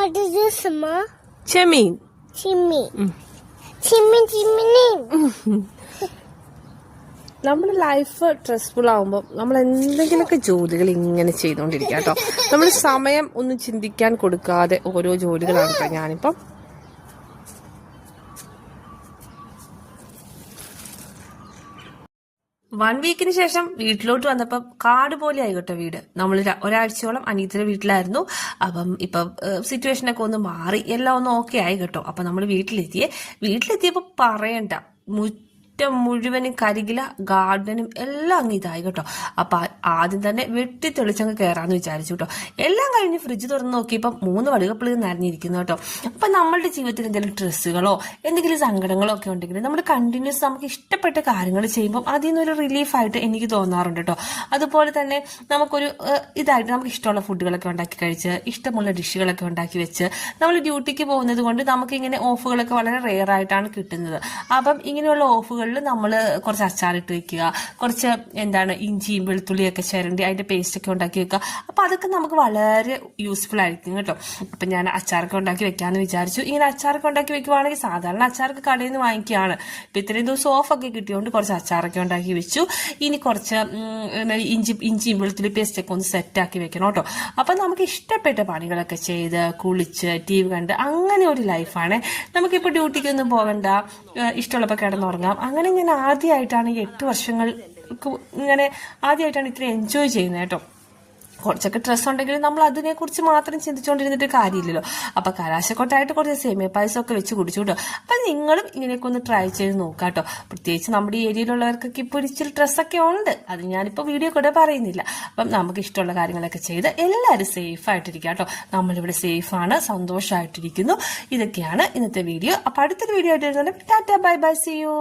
What is this, Ma? Chemmeen. Chimney. Chimney. നമ്മുടെ life stressful ആകുമ്പോൾ നമ്മൾ എന്തെങ്കിലുമൊക്കെ ജോലികൾ ഇങ്ങനെ ചെയ്തുകൊണ്ടിരിക്കുക കേട്ടോ. നമ്മൾ സമയം ഒന്നും ചിന്തിക്കാൻ കൊടുക്കാതെ ഓരോ ജോലികളാണ് കേട്ടോ. ഞാനിപ്പം വൺ വീക്കിന് ശേഷം വീട്ടിലോട്ട് വന്നപ്പം കാട് പോലെ ആയിക്കോട്ടെ വീട്. നമ്മൾ ഒരാഴ്ചയോളം അനിയത്തിന്റെ വീട്ടിലായിരുന്നു. അപ്പം ഇപ്പം സിറ്റുവേഷനൊക്കെ ഒന്ന് മാറി, എല്ലാം ഒന്ന് ഓക്കെ ആയി കേട്ടോ. അപ്പൊ നമ്മൾ വീട്ടിലെത്തിയപ്പോ പറയണ്ട, മുറ്റം മുഴുവനും കരികില, ഗാർഡനും എല്ലാം അങ്ങ് ഇതായി കേട്ടോ. അപ്പൊ ആദ്യം തന്നെ വെട്ടി തെളിച്ചങ്ങ് കയറാന്ന് വിചാരിച്ചു കേട്ടോ. എല്ലാം കഴിഞ്ഞ് ഫ്രിഡ്ജ് തുറന്ന് നോക്കിയപ്പം 3 വടുകപ്പുളി നിറഞ്ഞിരിക്കുന്നു കേട്ടോ. അപ്പൊ നമ്മളുടെ ജീവിതത്തിൽ എന്തെങ്കിലും സ്ട്രെസ്സുകളോ എന്തെങ്കിലും സങ്കടങ്ങളോ ഒക്കെ ഉണ്ടെങ്കിൽ നമ്മൾ കണ്ടിന്യൂസ് നമുക്ക് ഇഷ്ടപ്പെട്ട കാര്യങ്ങൾ ചെയ്യുമ്പോൾ അതിൽ നിന്നൊരു റിലീഫായിട്ട് എനിക്ക് തോന്നാറുണ്ട് കേട്ടോ. അതുപോലെ തന്നെ നമുക്കൊരു ഇതായിട്ട് നമുക്ക് ഇഷ്ടമുള്ള ഫുഡുകളൊക്കെ ഉണ്ടാക്കി കഴിച്ച് ഇഷ്ടമുള്ള ഡിഷുകളൊക്കെ ഉണ്ടാക്കി വെച്ച് നമ്മൾ ഡ്യൂട്ടിക്ക് പോകുന്നത് കൊണ്ട് നമുക്ക് ഇങ്ങനെ ഓഫുകളൊക്കെ വളരെ റെയർ ആയിട്ടാണ് കിട്ടുന്നത്. അപ്പം ഇങ്ങനെയുള്ള ഓഫുകളിൽ നമ്മൾ കുറച്ച് അച്ചാറിട്ട് വെക്കുക, കുറച്ച് ഇഞ്ചിയും വെളുത്തുള്ളിയൊക്കെ ചിരണ്ടി അതിന്റെ പേസ്റ്റ് ഒക്കെ ഉണ്ടാക്കി വെക്കുക. അപ്പൊ അതൊക്കെ നമുക്ക് വളരെ യൂസ്ഫുൾ ആയിരിക്കും കേട്ടോ. അപ്പൊ ഞാൻ അച്ചാറൊക്കെ ഉണ്ടാക്കി വെക്കാന്ന് വിചാരിച്ചു. ഇങ്ങനെ അച്ചാറൊക്കെ ഉണ്ടാക്കി വെക്കുവാണെങ്കിൽ സാധാരണ അച്ചാറൊക്കെ കടയിൽ നിന്ന് വാങ്ങിക്കുകയാണ്. ഇപ്പൊ ഇത്രയും ദിവസം ഓഫൊക്കെ കിട്ടിയോണ്ട് കുറച്ച് അച്ചാറൊക്കെ ഉണ്ടാക്കി വെച്ചു. ഇനി കുറച്ച് ഇഞ്ചിയും വെളുത്തുള്ളി പേസ്റ്റ് ഒക്കെ ഒന്ന് സെറ്റാക്കി വെക്കണം കേട്ടോ. അപ്പൊ നമുക്ക് ഇഷ്ടപ്പെട്ട പണികളൊക്കെ ചെയ്ത് കുളിച്ച് TV കണ്ട് അങ്ങനെ ഒരു ലൈഫാണ്. നമുക്കിപ്പോ ഡ്യൂട്ടിക്കൊന്നും പോകണ്ട, ഇഷ്ടമുള്ളപ്പോ കിടന്നുറങ്ങാം. അങ്ങനെ ഞാൻ ആദ്യമായിട്ടാണ് ഈ 8 വർഷങ്ങൾ ഇങ്ങനെ ആദ്യമായിട്ടാണ് ഇത്ര എൻജോയ് ചെയ്യുന്നത് കേട്ടോ. കുറച്ചൊക്കെ സ്ട്രെസ് ഉണ്ടെങ്കിൽ നമ്മൾ അതിനെക്കുറിച്ച് മാത്രം ചിന്തിച്ചുകൊണ്ടിരുന്നിട്ട് കാര്യമില്ലല്ലോ. അപ്പൊ കലാശക്കൊട്ടായിട്ട് കുറച്ച് സേമിയ പായസം ഒക്കെ വെച്ച് കുടിച്ചു കേട്ടോ. അപ്പൊ നിങ്ങളും ഇങ്ങനെയൊക്കെ ഒന്ന് ട്രൈ ചെയ്ത് നോക്കാട്ടോ. പ്രത്യേകിച്ച് നമ്മുടെ ഈ ഏരിയയിലുള്ളവർക്കൊക്കെ ഇപ്പോൾ ഇച്ചിരി സ്ട്രെസ്സൊക്കെ ഉണ്ട്. അത് ഞാനിപ്പോൾ വീഡിയോ കൂടെ പറയുന്നില്ല. അപ്പം നമുക്ക് ഇഷ്ടമുള്ള കാര്യങ്ങളൊക്കെ ചെയ്ത് എല്ലാവരും സേഫ് ആയിട്ടിരിക്കുക കേട്ടോ. നമ്മളിവിടെ സേഫാണ്, സന്തോഷമായിട്ടിരിക്കുന്നു. ഇതൊക്കെയാണ് ഇന്നത്തെ വീഡിയോ. അപ്പൊ അടുത്തൊരു വീഡിയോ ആയിട്ട് വരുന്നുണ്ട്. Tata, bye bye, see U.